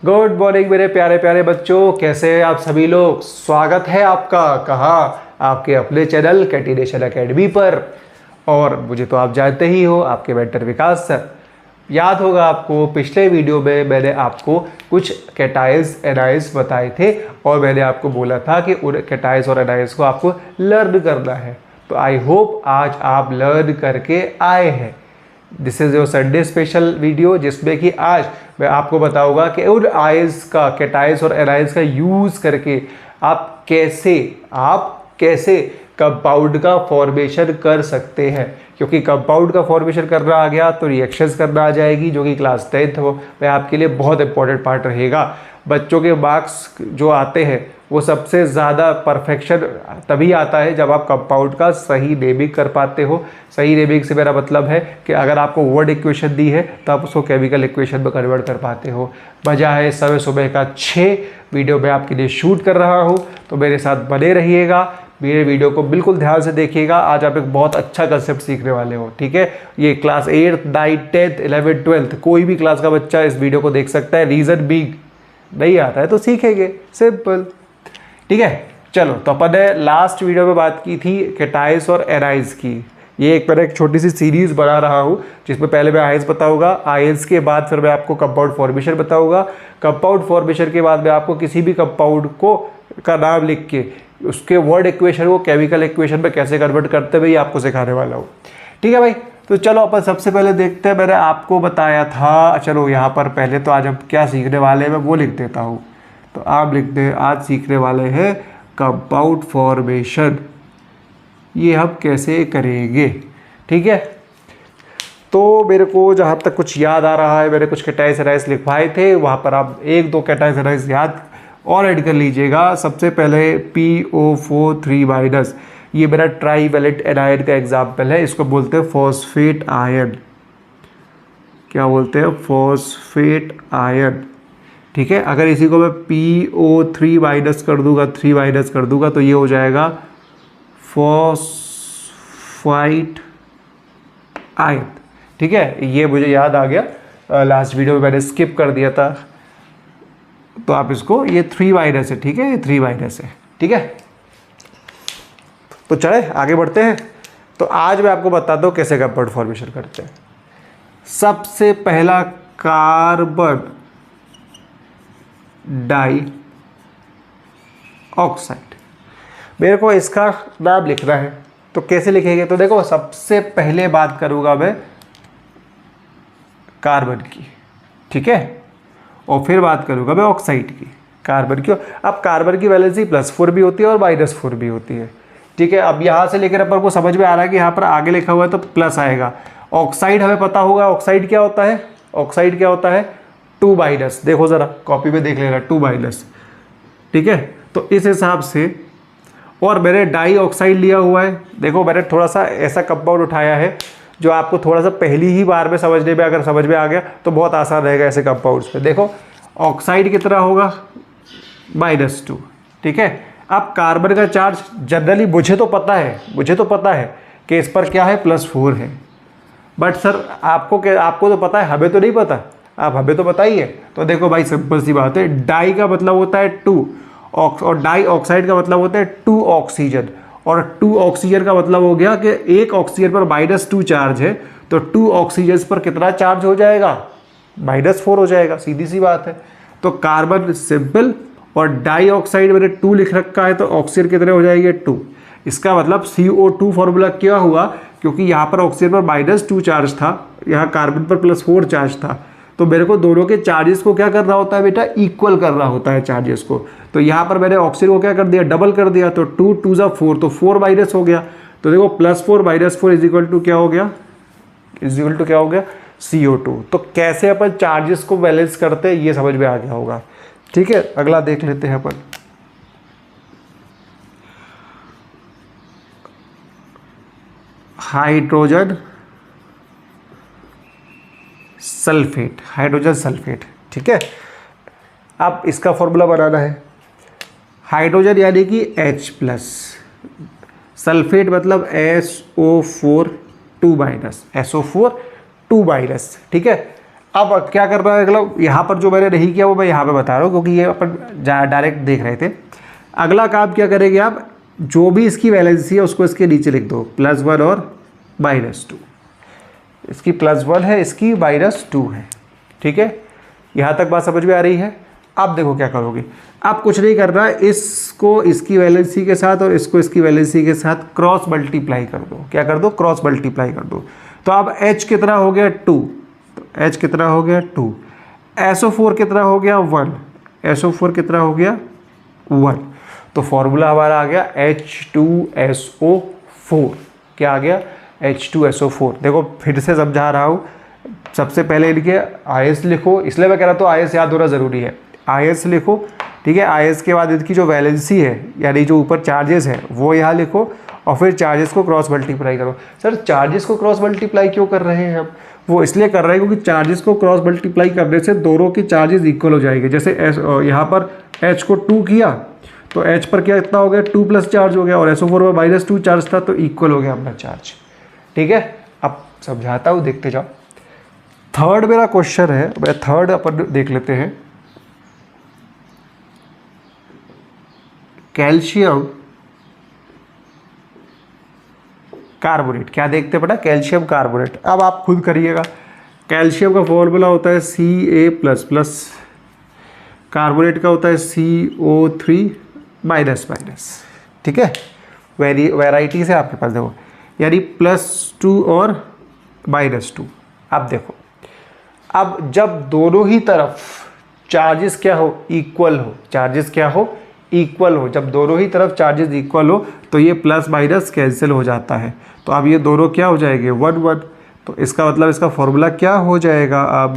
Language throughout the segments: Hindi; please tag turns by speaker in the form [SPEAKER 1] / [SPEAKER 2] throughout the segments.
[SPEAKER 1] गुड मॉर्निंग मेरे प्यारे प्यारे बच्चों, कैसे हैं आप सभी लोग। स्वागत है आपका कहाँ, आपके अपने चैनल कैटिनेशन एकेडमी पर। और मुझे तो आप जानते ही हो, आपके मेंटर विकास सर। याद होगा आपको, पिछले वीडियो में मैंने आपको कुछ कैटाइंस एनाइंस बताए थे और मैंने आपको बोला था कि उन कैटाइंस और एनाइंस को आपको लर्न करना है। तो आई होप आज आप लर्न करके आए हैं। This is your Sunday special video, जिसमें कि आज मैं आपको बताऊंगा कि उन आयंस का, कैटाइंस और एनाइंस का यूज़ करके आप कैसे कंपाउंड का फॉर्मेशन कर सकते हैं। क्योंकि कंपाउंड का फॉर्मेशन करना आ गया तो रिएक्शंस करना आ जाएगी, जो कि क्लास 10th में आपके लिए बहुत इंपॉर्टेंट पार्ट रहेगा। बच्चों के मार्क्स जो आते हैं वो सबसे ज़्यादा परफेक्शन तभी आता है जब आप कंपाउंड का सही नेमिंग कर पाते हो। सही नेमिंग से मेरा मतलब है कि अगर आपको वर्ड इक्वेशन दी है तो आप उसको केमिकल इक्वेशन में कन्वर्ट कर पाते हो। मज़ा है, समय सुबह का 6 वीडियो मैं आपके लिए शूट कर रहा हूँ, तो मेरे साथ बने रहिएगा। मेरे वीडियो को बिल्कुल ध्यान से देखिएगा। आज आप एक बहुत अच्छा कंसेप्ट सीखने वाले हो, ठीक है। ये क्लास 8, 9, 10, 11, 12 कोई भी क्लास का बच्चा इस वीडियो को देख सकता है। रीज़न बिग नहीं आता है तो सीखेंगे, सिंपल, ठीक है। चलो, तो अपन ने लास्ट वीडियो में बात की थी कैटाइंस और एनाइंस की। ये एक छोटी सी सीरीज बना रहा हूँ, जिसमें पहले मैं आयंस बताऊंगा, आयंस के बाद फिर मैं आपको कंपाउंड फॉर्मेशन बताऊंगा। कंपाउंड फॉर्मेशन के बाद मैं आपको किसी भी कंपाउंड को का नाम लिख के उसके वर्ड इक्वेशन को केमिकल इक्वेशन में कैसे कन्वर्ट करते हुए आपको सिखाने वाला हूँ, ठीक है भाई। तो चलो अपन सबसे पहले देखते हैं। मैंने आपको बताया था, चलो यहाँ पर पहले तो आज हम क्या सीखने वाले हैं मैं वो लिख देता हूँ। तो आप लिख दें, आज सीखने वाले हैं कंपाउंड फॉर्मेशन। ये हम कैसे करेंगे, ठीक है। तो मेरे को जहाँ तक कुछ याद आ रहा है, मैंने कुछ कैटाइंस एनाइंस लिखवाए थे, वहाँ पर आप 1-2 कैटाइंस एनाइंस याद और ऐड कर लीजिएगा। सबसे पहले PO4 3-, ये मेरा ट्राईवैलेंट एनायन का एग्जाम्पल है। इसको बोलते हैं फॉस्फेट आयन। क्या बोलते हैं? फॉस्फेट आयन, ठीक है। अगर इसी को मैं PO3- कर दूंगा, 3- कर दूंगा, तो ये हो जाएगा फॉस्फाइट आयन, ठीक है। ये मुझे याद आ गया, लास्ट वीडियो में मैंने स्किप कर दिया था। तो आप इसको, ये 3- है, ठीक है, ये 3- है, ठीक है। तो चले आगे बढ़ते हैं। तो आज मैं आपको बताता हूँ कैसे कंपाउंड फॉर्मेशन करते हैं। सबसे पहला कार्बन डाई ऑक्साइड, मेरे को इसका नाम लिखना है। तो कैसे लिखेंगे? तो देखो, सबसे पहले बात करूंगा मैं कार्बन की, ठीक है, और फिर बात करूंगा मैं ऑक्साइड की। कार्बन की, अब कार्बन की वैलेंसी +4 भी होती है और -4 भी होती है, ठीक है। अब यहाँ से लेकर अपन को समझ में आ रहा है कि यहाँ पर आगे लिखा हुआ है तो प्लस आएगा। ऑक्साइड हमें पता होगा, ऑक्साइड क्या होता है? ऑक्साइड क्या होता है? 2-। देखो ज़रा कॉपी में देख लेना, 2-, ठीक है। तो इस हिसाब से, और मैंने डाई ऑक्साइड लिया हुआ है। देखो, मैंने थोड़ा सा ऐसा कंपाउंड उठाया है जो आपको थोड़ा सा पहली ही बार में समझने में, अगर समझ में आ गया तो बहुत आसान रहेगा ऐसे कंपाउंड्स पे। देखो, ऑक्साइड कितना होगा? -2, ठीक है। अब कार्बन का चार्ज जनरली मुझे तो पता है कि इस पर क्या है, +4 है। बट सर आपको तो पता है, हमें तो नहीं पता। आप हमें तो बताइए। तो देखो भाई, सिंपल सी बात है, डाई का मतलब होता है 2, और डाई ऑक्साइड का मतलब होता है 2 ऑक्सीजन, और 2 ऑक्सीजन का मतलब हो गया कि एक ऑक्सीजन पर -2 चार्ज है, तो 2 ऑक्सीजन पर कितना चार्ज हो जाएगा? -4 हो जाएगा, सीधी सी बात है। तो कार्बन सिंपल, और डाई ऑक्साइड मैंने 2 लिख रखा है, तो ऑक्सीजन कितने हो जाएंगे? 2। इसका मतलब CO2 फॉर्मूला क्या हुआ? क्योंकि यहाँ पर ऑक्सीजन पर -2 चार्ज था, यहाँ कार्बन पर +4 चार्ज था, तो मेरे को दोनों के चार्जेस को क्या करना होता है बेटा? इक्वल करना होता है चार्जेस को। तो यहाँ पर मैंने ऑक्सीजन को क्या कर दिया? डबल कर दिया, तो 2 2 4, तो 4- हो गया। तो देखो, +4 -4 = क्या हो गया? क्या हो गया? CO2। तो कैसे अपन चार्जेस को बैलेंस करते हैं ये समझ में आ गया होगा, ठीक है। अगला देख लेते हैं अपन। हाइड्रोजन सल्फेट, ठीक है। अब इसका फॉर्मूला बनाना है। हाइड्रोजन यानी कि H+, सल्फेट मतलब SO4 2-, SO4 2-, ठीक है। अब क्या कर रहा है अगला, यहाँ पर जो मैंने नहीं किया वो मैं यहाँ पे बता रहा हूँ क्योंकि ये अपन डायरेक्ट देख रहे थे। अगला काम क्या करेंगे आप, जो भी इसकी वैलेंसी है उसको इसके नीचे लिख दो, +1 और -2। इसकी +1 है, इसकी -2 है, ठीक है। यहाँ तक बात समझ में आ रही है। अब देखो क्या करोगे, अब कुछ नहीं करना है, इसको इसकी वैलेंसी के साथ और इसको इसकी वैलेंसी के साथ क्रॉस मल्टीप्लाई कर दो। क्या कर दो, क्रॉस मल्टीप्लाई कर दो। तो अब H कितना हो गया 2, तो H कितना हो गया 2, SO4 कितना हो गया 1, SO4 कितना हो गया 1। तो फॉर्मूला हमारा आ गया H2SO4। क्या आ गया, H2SO4। देखो फिर से समझा रहा हूँ, सबसे पहले इनके IS लिखो, इसलिए मैं कह रहा था IS याद होना ज़रूरी है। IS लिखो, ठीक है। IS के बाद इसकी जो वैलेंसी है यानी जो ऊपर चार्जेस है वो यहाँ लिखो और फिर चार्जेस को क्रॉस मल्टीप्लाई करो। सर चार्जेस को क्रॉस मल्टीप्लाई क्यों कर रहे हैं हम, वो इसलिए कर रहे हैं क्योंकि चार्जेस को क्रॉस मल्टीप्लाई करने से दोनों की चार्जेस इक्वल हो जाएंगे। जैसे यहाँ पर H को 2 किया तो H पर क्या इतना हो गया 2 प्लस चार्ज हो गया और SO4 में -2 चार्ज था तो इक्वल हो गया अपना चार्ज, ठीक है। अब समझाता हूँ, देखते जाओ। थर्ड मेरा क्वेश्चन है, मैं थर्ड अपन देख लेते हैं। कैल्शियम कार्बोनेट, क्या देखते बेटा, कैल्शियम कार्बोनेट। अब आप खुद करिएगा। कैल्शियम का फॉर्मूला होता है Ca++, कार्बोनेट का होता है CO3-, ठीक है। वैरायटी से आपके पास देखो, यानी +2 और -2। अब देखो, अब जब दोनों ही तरफ चार्जेस क्या हो, इक्वल हो, चार्जेस क्या हो, इक्वल हो, जब दोनों ही तरफ चार्जेस इक्वल हो तो ये प्लस माइनस कैंसिल हो जाता है। तो अब ये दोनों क्या हो जाएंगे 1 1। तो इसका मतलब इसका फॉर्मूला क्या हो जाएगा अब,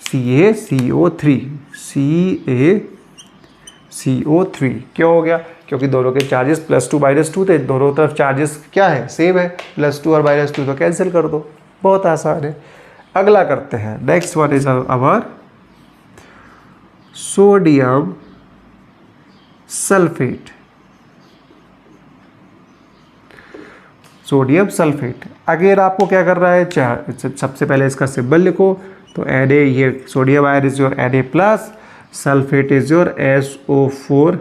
[SPEAKER 1] CaCO3, CaCO3। क्यों हो गया, क्योंकि दोनों के चार्जेस +2 -2 थे, दोनों तरफ चार्जेस क्या है, सेम है, +2 और -2, तो कैंसिल कर दो, बहुत आसान है। अगला करते हैं, next one is our sodium sulphate. Sodium sulphate again आपको क्या कर रहा है, सबसे पहले इसका सिंबल लिखो। तो Na, ये sodium ion is your Na+, sulphate is your SO4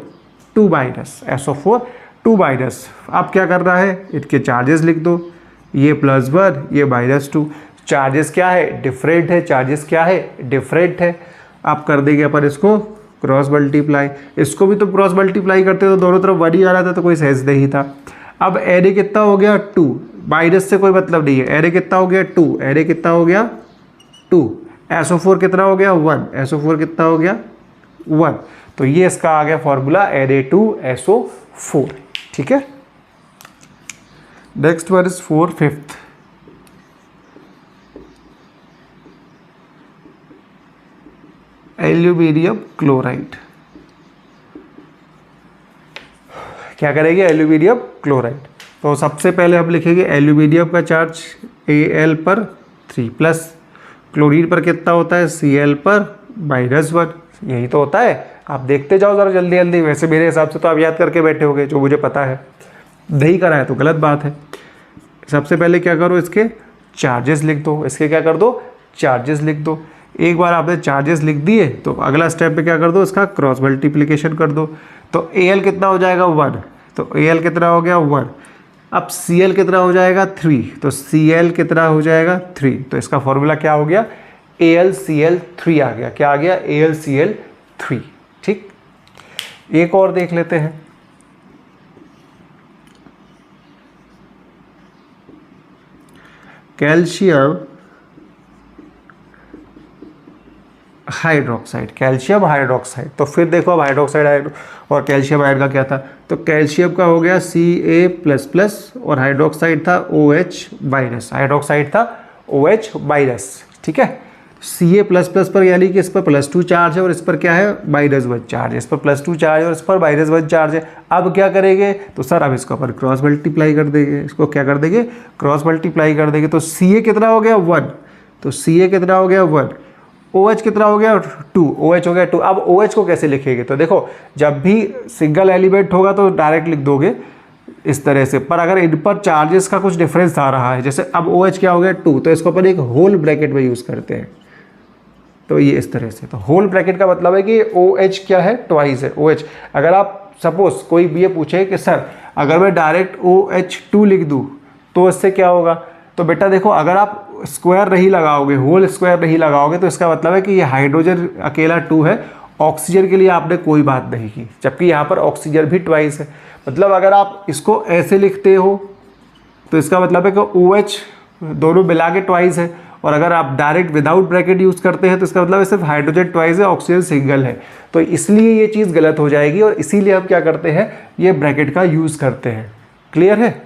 [SPEAKER 1] 2-। अब क्या कर रहा है, इनके चार्जेस लिख दो, ये +1 ये -2। चार्जेस क्या है, डिफरेंट है, चार्जेस क्या है, डिफरेंट है। आप कर देंगे अपन इसको क्रॉस मल्टीप्लाई, इसको भी तो क्रॉस मल्टीप्लाई करते तो दोनों तरफ 1 ही आ रहा था तो कोई सेंस नहीं था। अब Na कितना हो गया 2, माइनस से कोई मतलब नहीं है। Na कितना हो गया 2, Na कितना हो गया 2, SO4 कितना हो गया 1, SO4 कितना हो गया 1। तो ये इसका आ गया फॉर्मूला Na2SO4, ठीक है। Next one is 5th, aluminium chloride. क्या करेंगे, एल्यूमिनियम क्लोराइड। तो सबसे पहले हम लिखेंगे एल्यूमिनियम का चार्ज Al पर 3+, क्लोरीन पर कितना होता है, Cl पर -1। यही तो होता है, आप देखते जाओ ज़रा जल्दी जल्दी। वैसे मेरे हिसाब से तो आप याद करके बैठे होगे, जो मुझे पता है, नहीं करा है तो गलत बात है। सबसे पहले क्या करो, इसके चार्जेस लिख दो, इसके क्या कर दो, चार्जेस लिख दो। एक बार आपने चार्जेस लिख दिए तो अगला स्टेप पे क्या कर दो, इसका क्रॉस मल्टीप्लिकेशन कर दो। तो Al कितना हो जाएगा 1, तो Al कितना हो गया 1। अब Cl कितना हो जाएगा 3, तो Cl कितना हो जाएगा 3। तो इसका फॉर्मूला क्या हो गया, AlCl3 आ गया। क्या आ गया, AlCl3, ठीक। एक और देख लेते हैं, कैल्शियम हाइड्रोक्साइड, कैल्शियम हाइड्रोक्साइड। तो फिर देखो अब हाइड्रोक्साइड और कैल्शियम आयन का क्या था, तो कैल्शियम का हो गया Ca++ और हाइड्रोक्साइड था OH-, हाइड्रोक्साइड था OH-, ठीक है। Ca++ पर यानी कि इस पर +2 चार्ज है और इस पर क्या है -1 चार्ज है, इस पर +2 चार्ज है और इस पर -1 चार्ज है। अब क्या करेंगे, तो सर अब इसको अपन क्रॉस मल्टीप्लाई कर देंगे, इसको क्या कर देंगे, क्रॉस मल्टीप्लाई कर देंगे। तो Ca कितना हो गया 1, तो Ca कितना हो गया 1, OH कितना हो गया 2, OH हो गया 2। अब OH को कैसे लिखेंगे, तो देखो जब भी सिंगल एलिमेंट होगा तो डायरेक्ट लिख दोगे इस तरह से, पर अगर इन पर चार्जेस का कुछ डिफरेंस आ रहा है, जैसे अब OH क्या हो गया 2, तो इसको अपन एक होल ब्रैकेट में यूज़ करते हैं, तो ये इस तरह से, तो होल ब्रैकेट का मतलब है कि OH क्या है, ट्वाइस है OH। अगर आप सपोज कोई भी ये पूछे कि सर अगर मैं डायरेक्ट OH2 लिख दूँ तो इससे क्या होगा, तो बेटा देखो अगर आप स्क्वायर नहीं लगाओगे, होल स्क्वायर नहीं लगाओगे, तो इसका मतलब है कि ये हाइड्रोजन अकेला 2 है, ऑक्सीजन के लिए आपने कोई बात नहीं की, जबकि यहाँ पर ऑक्सीजन भी ट्वाइस है। मतलब अगर आप इसको ऐसे लिखते हो तो इसका मतलब है कि OH दोनों मिला के ट्वाइस है, और अगर आप डायरेक्ट विदाउट ब्रैकेट यूज़ करते हैं तो इसका मतलब है सिर्फ हाइड्रोजन ट्वाइस है, ऑक्सीजन सिंगल है। तो इसलिए ये चीज़ गलत हो जाएगी, और इसीलिए हम क्या करते हैं, ये ब्रैकेट का यूज़ करते हैं। क्लियर है,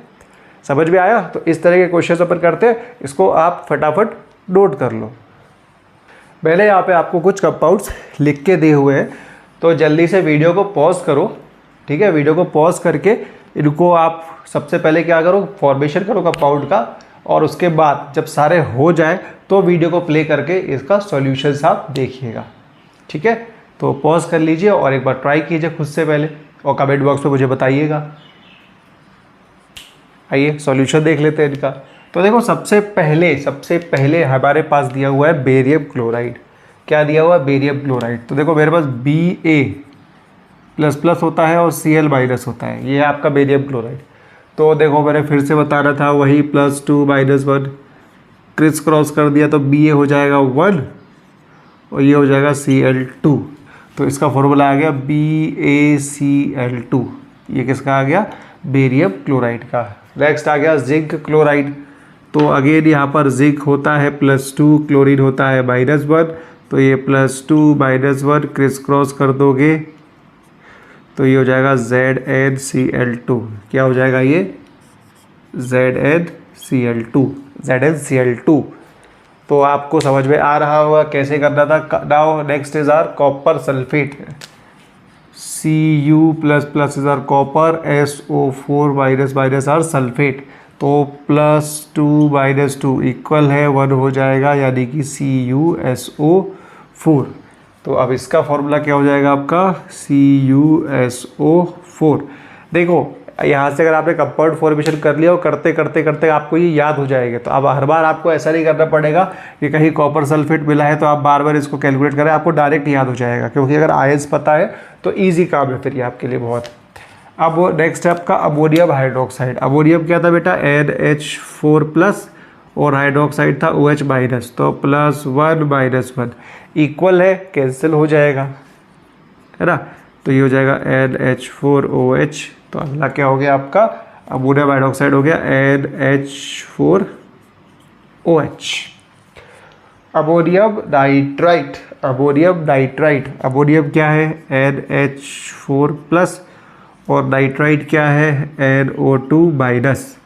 [SPEAKER 1] समझ में आया? तो इस तरह के क्वेश्चन अपन करते हैं, इसको आप फटाफट नोट कर लो। मैंने यहाँ पे आपको कुछ कंपाउंड्स लिख के दिए हुए हैं, तो जल्दी से वीडियो को पॉज करो, ठीक है? वीडियो को पॉज करके इनको आप सबसे पहले क्या करो, फॉर्मेशन करो कंपाउंड का, और उसके बाद जब सारे हो जाए तो वीडियो को प्ले करके इसका सॉल्यूशंस आप देखिएगा, ठीक है? तो पॉज कर लीजिए और एक बार ट्राई कीजिए खुद से पहले, और कमेंट बॉक्स में मुझे बताइएगा। आइए सॉल्यूशन देख लेते हैं इनका। तो देखो सबसे पहले हमारे पास दिया हुआ है बेरियम क्लोराइड। क्या दिया हुआ है, बेरियम क्लोराइड। तो देखो मेरे पास Ba++ होता है और Cl- होता है, ये है आपका बेरियम क्लोराइड। तो देखो मैंने फिर से बता रहा था वही +2 -1 क्रिस क्रॉस कर दिया तो Ba हो जाएगा 1 और ये हो जाएगा Cl2। तो इसका फॉर्मूला आ गया BaCl2। ये किसका आ गया, बेरियम क्लोराइड का। नेक्स्ट आ गया जिंक क्लोराइड। तो अगेन यहाँ पर जिंक होता है +2, क्लोरीन होता है -1, तो ये +2 -1 क्रिस क्रॉस कर दोगे तो ये हो जाएगा ZnCl2। क्या हो जाएगा ये, ZnCl2। तो आपको समझ में आ रहा होगा कैसे करना था। Now next is our copper sulphate. Cu++ is our copper, SO4- our sulphate. तो +2 -2 इक्वल है 1 हो जाएगा, यानी कि CuSO4। तो अब इसका फॉर्मूला क्या हो जाएगा आपका, CuSO4। देखो यहाँ से अगर आपने कंपाउंड फॉर्मेशन कर लिया और करते करते करते आपको ये याद हो जाएगा, तो अब हर बार आपको ऐसा नहीं करना पड़ेगा कि कहीं कॉपर सल्फेट मिला है तो आप बार बार इसको कैलकुलेट करें, आपको डायरेक्ट याद हो जाएगा, क्योंकि अगर आयंस पता है तो ईजी काम है फिर ये आपके लिए बहुत। अब नेक्स्ट है आपका अमोनियम हाइड्रोक्साइड। अमोनियम क्या था बेटा, NH4+ और हाइड्रोक्साइड था OH-, तो +1 -1 इक्वल है, कैंसिल हो जाएगा, है ना? तो ये हो जाएगा NH4OH। तो अगला क्या हो गया आपका, अमोनियम हाइड्रोक्साइड हो गया NH4OH। Ammonium nitrite. अमोनियम क्या है, NH4+ और नाइट्राइट क्या है, NO2-।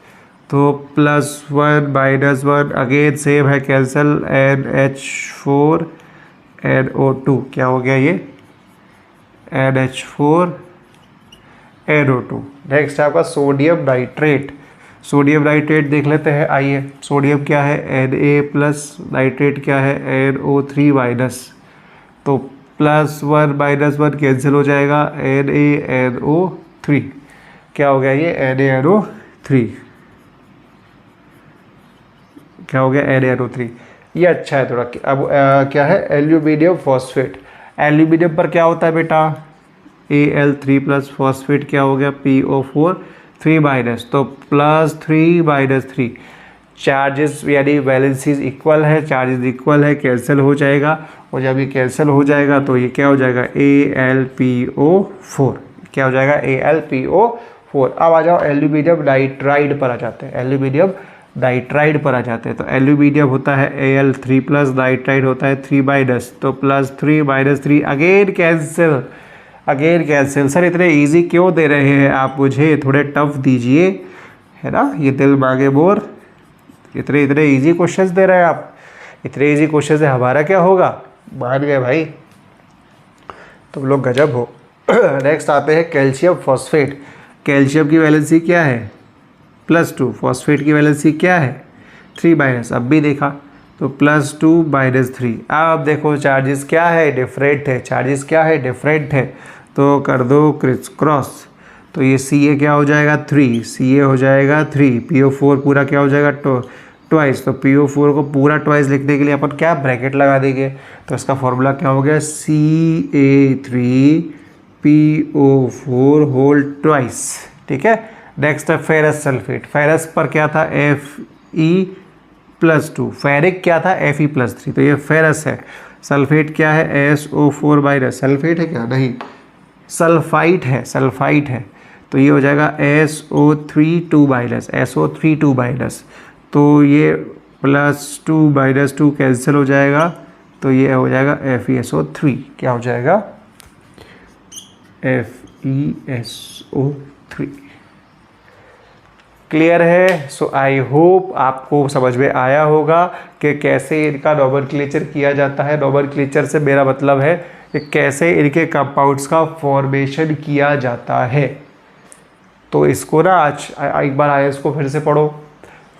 [SPEAKER 1] तो +1 -1 अगेन सेम है, कैंसिल, NH4 NO2। क्या हो गया ये, NH4 NO2। नेक्स्ट है आपका सोडियम नाइट्रेट। सोडियम नाइट्रेट देख लेते हैं, आइए। सोडियम क्या है, Na+, नाइट्रेट क्या है, NO3-। तो +1 -1 कैंसिल हो जाएगा, NaNO3। क्या हो गया ये, NaNO3। क्या हो गया, NaNO3। ये अच्छा है थोड़ा। अब क्या है, एल्यूमिनियम फॉस्फेट। एल्यूमिनियम पर क्या होता है बेटा, Al3+, फॉस्फेट क्या हो गया, PO4 3-। तो +3 -3 चार्जेस यानी वैलेंसीज इक्वल है, चार्जेस इक्वल है, कैंसिल हो जाएगा, और जब ये कैंसिल हो जाएगा तो ये क्या हो जाएगा, AlpO4। क्या हो जाएगा, AlpO4। अब आ जाओ एल्यूमिनियम नाइट्राइड पर आ जाते हैं। एल्यूमिनियम नाइट्राइड पर आ जाते हैं। तो एल्यूमिनियम होता है Al3+, नाइट्राइड होता है 3-। तो +3 -3 अगेन कैंसिल। सर इतने इजी क्यों दे रहे हैं आप मुझे, थोड़े टफ दीजिए, है ना? ये दिल मांगे मोर। इतने इजी क्वेश्चंस दे रहे हैं आप, इतने इजी क्वेश्चन से हमारा क्या होगा, मान गए भाई, तुम लोग गजब हो। नेक्स्ट आते हैं कैल्शियम फॉस्फेट। कैल्शियम की वैलेंसी क्या है, +2। फॉस्फेट की वैलेंसी क्या है, 3-। अब भी देखा तो +2 -3। अब देखो चार्जेस क्या है, डिफरेंट है, चार्जेस क्या है, डिफरेंट है, तो कर दो क्रिस क्रॉस। तो ये Ca क्या हो जाएगा, 3, Ca हो जाएगा 3, PO4 पूरा क्या हो जाएगा, ट्वाइस। तो PO4 को पूरा ट्वाइस लिखने के लिए अपन क्या ब्रैकेट लगा देंगे, तो इसका फॉर्मूला क्या हो गया, CA3PO4 होल ट्वाइस। ठीक है। नेक्स्ट है फेरस सल्फेट। फेरस पर क्या था, Fe+2, फेरिक क्या था, Fe+3, तो ये फेरस है। सल्फेट क्या है, SO4-, सल्फेट है क्या, नहीं सल्फाइट है, सल्फाइट है। तो ये हो जाएगा SO3 2-, तो ये +2 कैंसिल हो जाएगा, तो ये हो जाएगा FeSO3। क्या हो जाएगा, FeSO3। क्लियर है। सो आई होप आपको समझ में आया होगा कि कैसे इनका नोमेनक्लेचर किया जाता है। नोमेनक्लेचर से मेरा मतलब है कि कैसे इनके कंपाउंड्स का फॉर्मेशन किया जाता है। तो इसको ना आज एक बार IAS को फिर से पढ़ो,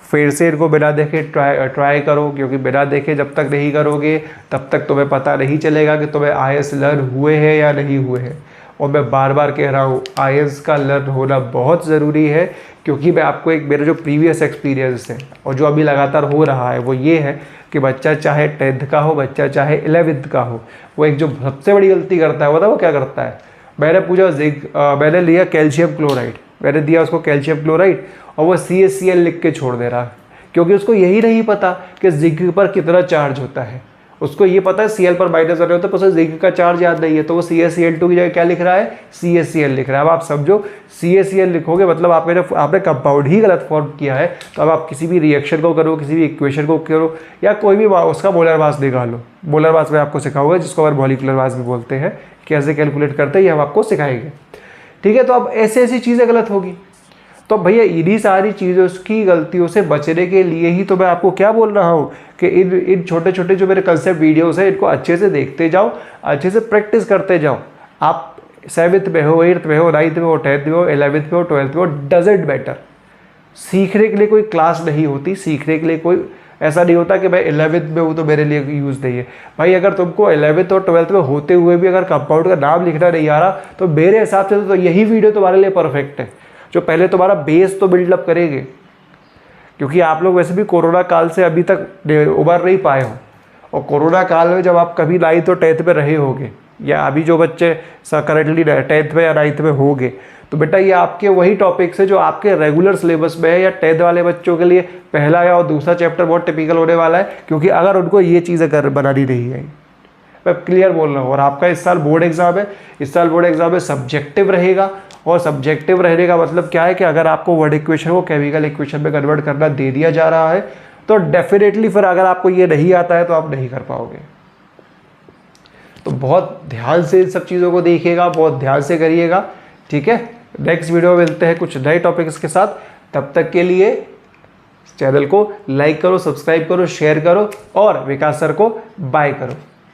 [SPEAKER 1] फिर से इनको बिना देखे ट्राई करो, क्योंकि बिना देखे जब तक नहीं करोगे तब तक तुम्हें पता नहीं चलेगा कि तुम्हें IAS लर्न हुए हैं या नहीं हुए हैं। और मैं बार बार कह रहा हूँ, IAS का लर्न होना बहुत ज़रूरी है, क्योंकि मैं आपको एक मेरा जो प्रीवियस एक्सपीरियंस है और जो अभी लगातार हो रहा है वो ये है कि बच्चा चाहे 10th का हो, बच्चा चाहे 11th का हो, वो एक जो सबसे बड़ी गलती करता है, वो क्या करता है, मैंने पूछा मैंने लिया कैल्शियम क्लोराइड, मैंने दिया उसको कैल्शियम क्लोराइड और वो CaCl लिख के छोड़ दे रहा, क्योंकि उसको यही नहीं पता कि जिंक पर कितना चार्ज होता है। उसको ये पता है Cl पर -1 होता है, पर उसे जिंक का चार्ज याद नहीं है, तो वो CaCl2 की जगह क्या लिख रहा है, CaCl लिख रहा है। अब आप समझो, CaCl लिखोगे मतलब आपने कंपाउंड ही गलत फॉर्म किया है। तो अब आप किसी भी रिएक्शन को करो, किसी भी इक्वेशन को करो, या कोई भी उसका मोलर मास निकालो। मोलर मास में आपको सिखाऊंगा, जिसको अगर मॉलिक्यूलर मास भी बोलते हैं, कैसे कैलकुलेट करते हैं ये हम आपको सिखाएंगे। ठीक है। तो अब ऐसी चीज़ें गलत होगी, तो भैया इन्हीं सारी चीज़ों की गलतियों से बचने के लिए ही तो मैं आपको क्या बोल रहा हूँ कि इन छोटे छोटे जो मेरे कंसेप्ट वीडियोस हैं, इनको अच्छे से देखते जाओ, अच्छे से प्रैक्टिस करते जाओ। आप 7th में हो, 8th में हो, 9th में हो, 10th में हो, 11th में हो, 12th में हो, डजंट मैटर। सीखने के लिए कोई क्लास नहीं होती, सीखने के लिए कोई ऐसा नहीं होता कि भाई 11th में हूँ तो मेरे लिए यूज़ नहीं है। भाई अगर तुमको 11th और 12th में होते हुए भी अगर कंपाउंड का नाम लिखना नहीं आ रहा, तो मेरे हिसाब से तो यही वीडियो तुम्हारे लिए परफेक्ट है, जो पहले तुम्हारा बेस तो बिल्डअप करेंगे। क्योंकि आप लोग वैसे भी कोरोना काल से अभी तक उबर नहीं पाए हो, और कोरोना काल में जब आप कभी 9th और 10th में रहे होगे, या अभी जो बच्चे करंटली 10th में या 9th में होंगे, तो बेटा ये आपके वही टॉपिक्स है जो आपके रेगुलर सिलेबस में है, या 10th वाले बच्चों के लिए पहला या दूसरा चैप्टर बहुत टिपिकल होने वाला है, क्योंकि अगर उनको ये चीज़ें बनानी नहीं आई। मैं क्लियर बोल रहा हूँ। और आपका इस साल बोर्ड एग्जाम है, इस साल बोर्ड एग्जाम में सब्जेक्टिव रहेगा, और सब्जेक्टिव रहने का मतलब क्या है कि अगर आपको वर्ड इक्वेशन को केमिकल इक्वेशन में कन्वर्ट करना दे दिया जा रहा है, तो डेफिनेटली फिर अगर आपको ये नहीं आता है तो आप नहीं कर पाओगे। तो बहुत ध्यान से इन सब चीज़ों को देखिएगा, बहुत ध्यान से करिएगा। ठीक है। नेक्स्ट वीडियो में मिलते हैं कुछ नए टॉपिक्स के साथ। तब तक के लिए चैनल को लाइक करो, सब्सक्राइब करो, शेयर करो, और विकास सर को बाय करो।